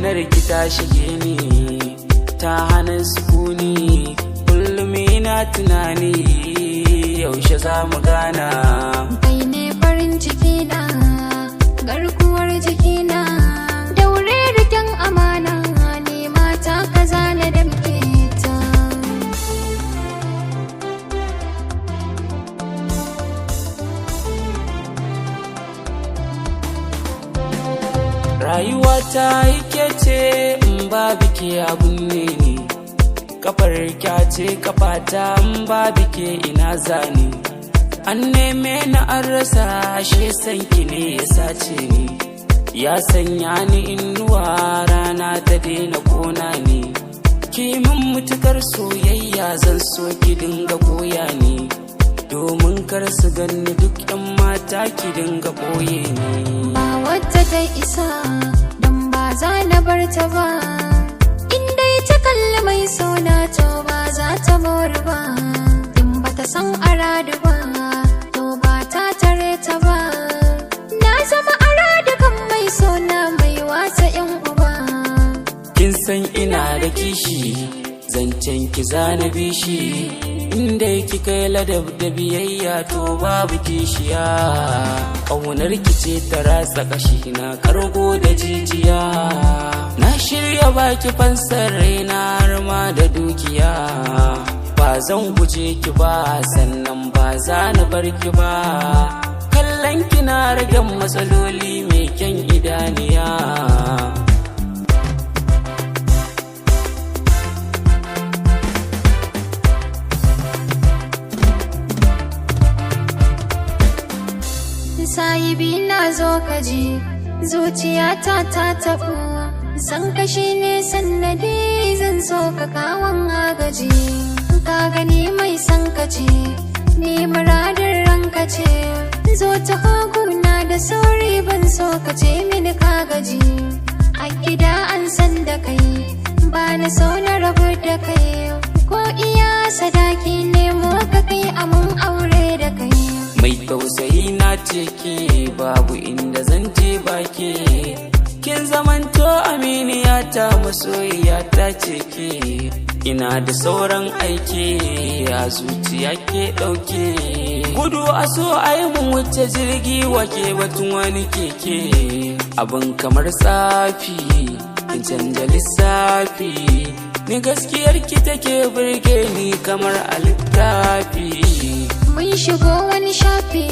Kaunarki ta shige ni, ta hana sukuni, kullum ina tunani yaushe za mu gana. Kai ne farin ciki na, garkuwar jikina, daure riken amana, ne mata kaza na damke ta. Rayuwa ta yake ce in ba bike abun ne ni, kafar kyace kafata in ba bike ina zani. An neme na an rasa, ashe sanki ne ya sace ni, ya sanya ni inuwa rana ta daina kona ni. Kimin mutukar soyayya zan so ki dinga koya ni, domin kar su ganni duk yan mata ki dinga boye ni. Ba wadda ta isa don ba za na bar ta ba, in dai ta kalli mai sona to ba za ta mori ba. In ba ta san aradu ba to ba ta tare ta ba, na zama aradu kan mai sona mai wasa yan uba. Kin san ina da kishi, zancen ki zana bishi, inda ki kai ladab da biyayya to babu kishiya. Ƙaunarki ce ta ratsa kashi na kargo da jijiya, na shirya baki fansar raina har ma da dukiya. Ba zan guje ki ba sannan ba za na bar ki ba, kallon ki na rage matsaloli mai kyan idaniya. Sahibi na zo ka ji, zuciyata ta taɓo, san kashi ne sannadi zan so ka kawon agaji. Ka gani mai san ka ce, ni muradin ranka ce, zo ta haguna da sauri ban so ka ce mini ka gaji. A gida an san da kai, ba na so na rabu da kai, ko iya sadaki nemo ka kai amun aure da kai. Mai tausayi na ce ke, babu inda zan je bake, kin zamanto aminiya ta masoyiya ta ce ke. Ina da sauran aiki a zuciya ke ɗauke, gudu a so a yi mun wuce jirgi wake batun wani keke. Abin kamar tsafi kin canja lissafi, ni gaskiyar ki take burge ni kamar a littafi. Mun shigo wani shafi